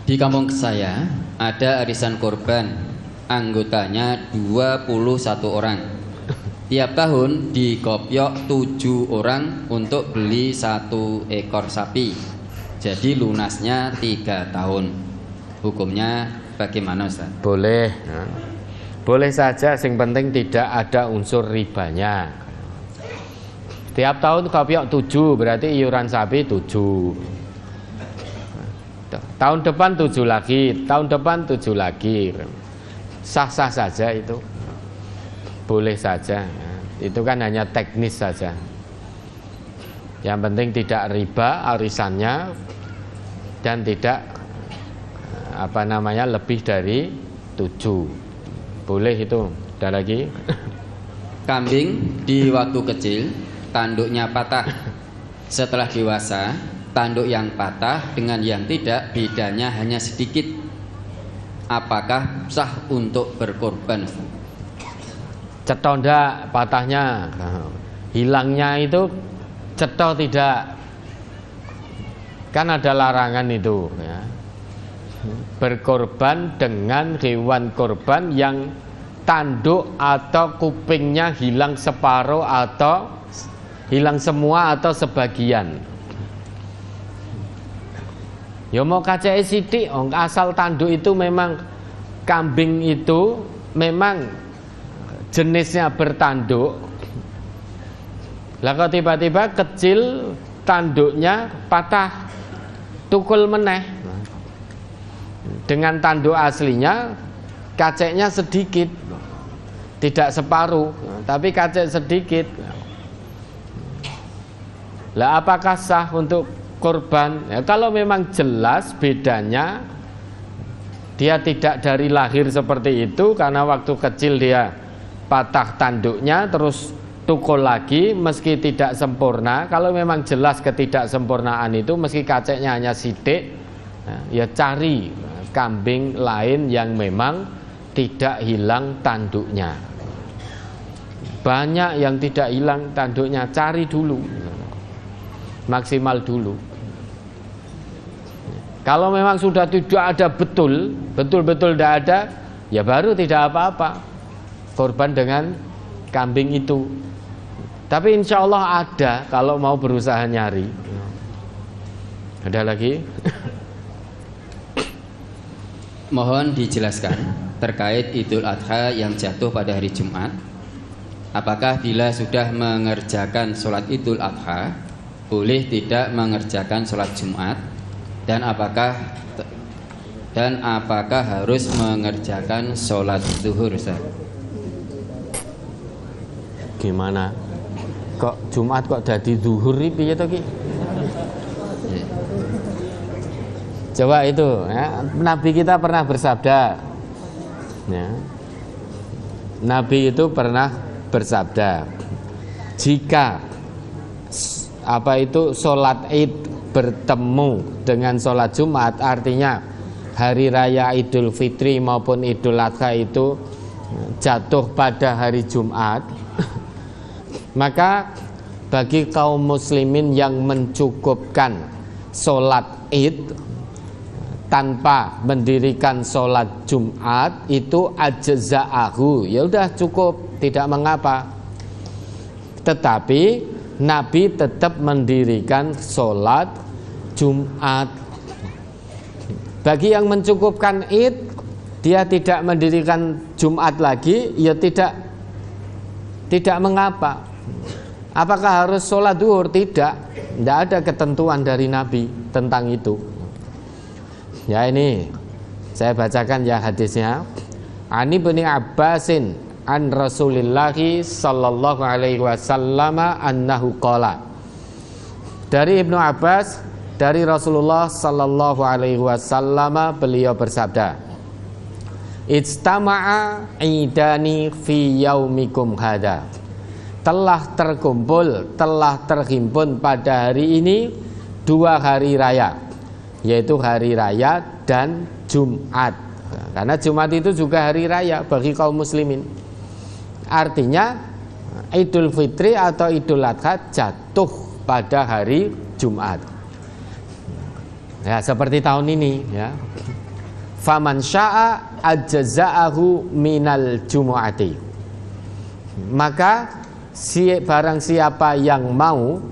Di kampung saya ada arisan korban, anggotanya 21 orang. Tiap tahun dikopiok 7 orang untuk beli 1 ekor sapi. Jadi lunasnya 3 tahun. Hukumnya bagaimana, Ustaz? Boleh, boleh saja, yang penting tidak ada unsur ribanya. Tiap tahun kopiok 7, berarti iuran sapi 7. Tahun depan 7 lagi, tahun depan 7 lagi. Sah-sah saja itu. Boleh saja. Itu kan hanya teknis saja. Yang penting tidak riba arisannya dan tidak lebih dari 7. Boleh itu. Ada lagi? Kambing di waktu kecil tanduknya patah. Setelah dewasa, tanduk yang patah dengan yang tidak bedanya hanya sedikit. Apakah sah untuk berkorban? Ceto ndak patahnya, hilangnya itu ceto tidak. Kan ada larangan itu ya. Berkorban dengan hewan korban yang tanduk atau kupingnya hilang separuh atau hilang semua atau sebagian. Ya mau kacai sidik, asal tanduk itu memang kambing itu memang jenisnya bertanduk. Lah kok tiba-tiba kecil tanduknya patah, tukul meneh. Dengan tanduk aslinya kaceknya sedikit, tidak separuh, tapi kacek sedikit. Lah apakah sah untuk korban? Ya, kalau memang jelas bedanya, dia tidak dari lahir seperti itu, karena waktu kecil dia patah tanduknya terus tukul lagi meski tidak sempurna. Kalau memang jelas ketidaksempurnaan itu meski kaceknya hanya sidik, ya cari kambing lain yang memang tidak hilang tanduknya. Banyak yang tidak hilang tanduknya, cari dulu, maksimal dulu. Kalau memang sudah tidak ada betul-betul tidak ada, ya baru tidak apa-apa korban dengan kambing itu. Tapi insya Allah ada kalau mau berusaha nyari. Ada lagi? Mohon dijelaskan terkait Idul Adha yang jatuh pada hari Jumat. Apakah bila sudah mengerjakan sholat Idul Adha boleh tidak mengerjakan sholat Jumat? Dan apakah harus mengerjakan sholat zuhur, Ustaz? Gimana? Kok Jumat kok jadi zuhur piye to ki? Coba itu ya, Nabi kita pernah bersabda ya. Nabi itu pernah bersabda, jika sholat Id bertemu dengan sholat Jumat, artinya hari raya Idul Fitri maupun Idul Adha itu jatuh pada hari Jumat, maka bagi kaum muslimin yang mencukupkan sholat Id tanpa mendirikan sholat Jumat itu ajza'ahu, ya udah cukup, tidak mengapa. Tetapi Nabi tetap mendirikan sholat Jumat. Bagi yang mencukupkan Id, dia tidak mendirikan Jumat lagi, ya tidak mengapa. Apakah harus sholat duhur? Tidak ada ketentuan dari Nabi tentang itu. Ya ini saya bacakan ya hadisnya. Ani bin Abbasin an Rasulillahi sallallahu alaihi wasallam annahu qala. Dari Ibnu Abbas, dari Rasulullah sallallahu alaihi wasallam, beliau bersabda, Ijtama'a idani fi yaumikum hada. Telah terkumpul, telah terhimpun pada hari ini 2 hari raya, yaitu hari raya dan Jumat. Karena Jumat itu juga hari raya bagi kaum muslimin. Artinya Idul Fitri atau Idul Adha jatuh pada hari Jumat. Ya, seperti tahun ini ya. Faman syaa ajza'ahu minal jumu'ati. Maka barang siapa yang mau,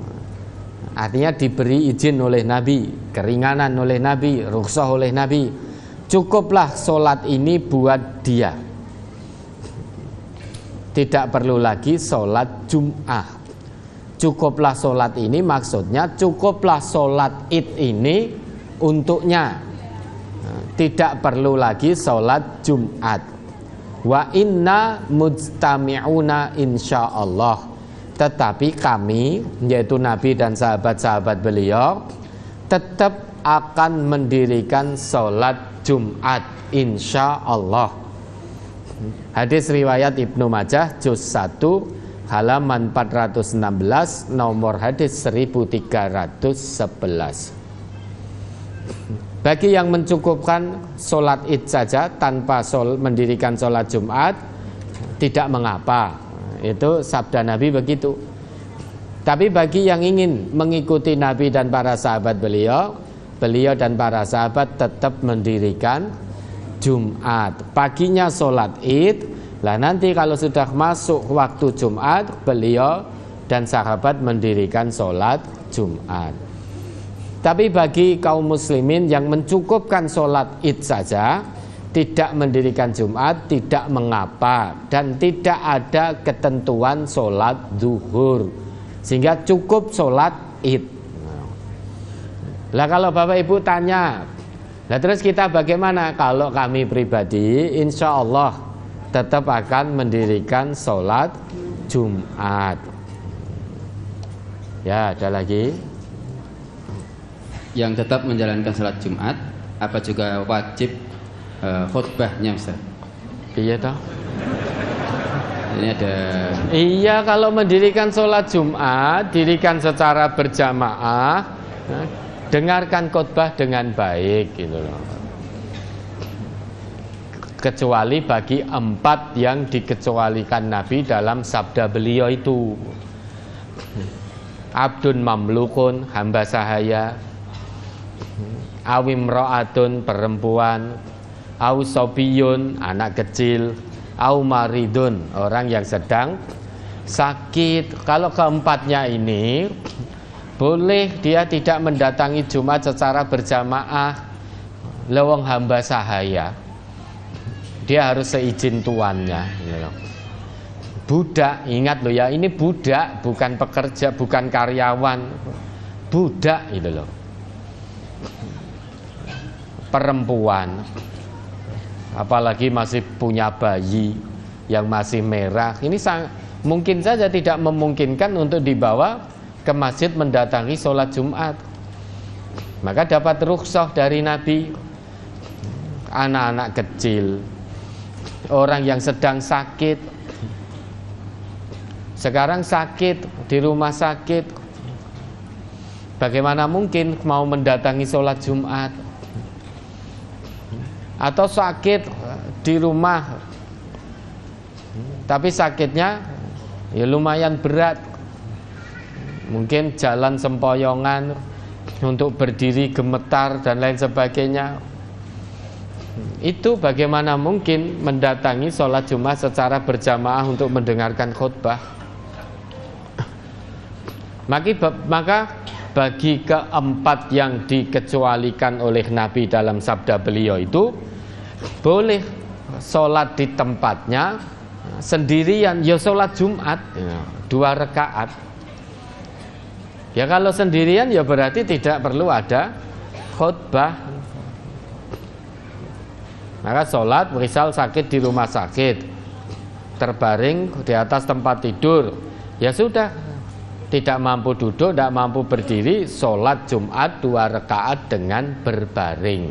artinya diberi izin oleh Nabi, keringanan oleh Nabi, rukhsah oleh Nabi, cukuplah sholat ini buat dia. Tidak perlu lagi sholat Jum'ah. Cukuplah sholat ini, maksudnya cukuplah sholat id ini untuknya. Tidak perlu lagi sholat Jumat. Wa inna mujtami'una insyaallah. Tetapi kami, yaitu Nabi dan sahabat-sahabat beliau, tetap akan mendirikan sholat Jumat insyaallah. Hadis riwayat Ibnu Majah juz 1 halaman 416, nomor hadis 1311. Bagi yang mencukupkan sholat id saja tanpa mendirikan sholat Jumat, tidak mengapa. Itu sabda Nabi begitu. Tapi bagi yang ingin mengikuti Nabi dan para sahabat beliau dan para sahabat tetap mendirikan Jumat. Paginya sholat id, lah nanti kalau sudah masuk waktu Jumat, beliau dan sahabat mendirikan sholat Jumat. Tapi bagi kaum muslimin yang mencukupkan sholat id saja, tidak mendirikan Jumat, tidak mengapa. Dan tidak ada ketentuan sholat zuhur, sehingga cukup sholat id. Lah kalau Bapak Ibu tanya, lah terus kita bagaimana? Kalau kami pribadi, insya Allah tetap akan mendirikan sholat Jumat. Ya, ada lagi? Yang tetap menjalankan sholat Jumat, apa juga wajib khutbahnya, Ustaz? Iya toh? Ini ada. Iya, kalau mendirikan sholat Jumat, dirikan secara berjamaah, dengarkan khutbah dengan baik, gitu loh. Kecuali bagi 4 yang dikecualikan Nabi dalam sabda beliau itu. Abdun mamlukun, hamba sahaya, awim ro'atun, perempuan, au sobiyun, anak kecil, au maridun, orang yang sedang sakit. Kalau keempatnya ini boleh dia tidak mendatangi Jumat secara berjamaah. Lewong hamba sahaya, dia harus seizin tuannya. Budak, ingat loh ya, ini budak, bukan pekerja, bukan karyawan, budak itu loh. Perempuan, apalagi masih punya bayi yang masih merah, ini mungkin saja tidak memungkinkan untuk dibawa ke masjid mendatangi sholat Jumat. Maka dapat rukhsah dari Nabi. Anak-anak kecil, orang yang sedang sakit, sekarang sakit di rumah sakit, bagaimana mungkin mau mendatangi sholat Jumat? Atau sakit di rumah, tapi sakitnya ya lumayan berat, mungkin jalan sempoyongan, untuk berdiri gemetar dan lain sebagainya. Itu bagaimana mungkin mendatangi sholat Jumat secara berjamaah untuk mendengarkan khutbah? Maka bagi keempat yang dikecualikan oleh Nabi dalam sabda beliau itu, boleh sholat di tempatnya sendirian, ya sholat Jumat 2 rakaat. Ya kalau sendirian ya berarti tidak perlu ada khutbah. Maka sholat, misal sakit di rumah sakit, terbaring di atas tempat tidur, ya sudah, tidak mampu duduk, tidak mampu berdiri, sholat Jumat 2 rakaat dengan berbaring.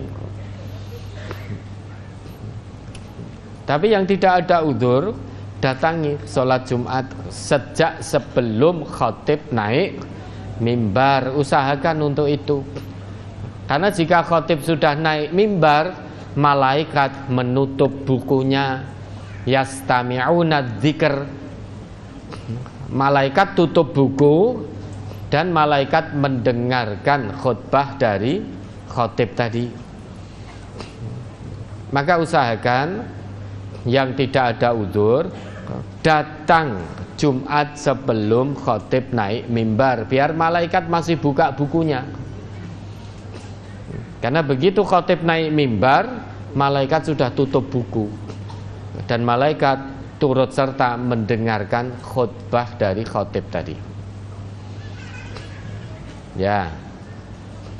Tapi yang tidak ada udzur, datangi sholat Jumat sejak sebelum khatib naik mimbar, usahakan untuk itu. Karena jika khatib sudah naik mimbar, malaikat menutup bukunya, yastami'una dzikr. Malaikat tutup buku dan malaikat mendengarkan khutbah dari khotib tadi. Maka usahakan yang tidak ada udzur datang Jumat sebelum khotib naik mimbar, biar malaikat masih buka bukunya. Karena begitu khotib naik mimbar, malaikat sudah tutup buku dan malaikat turut serta mendengarkan khutbah dari khotib tadi. Ya,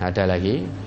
ada lagi.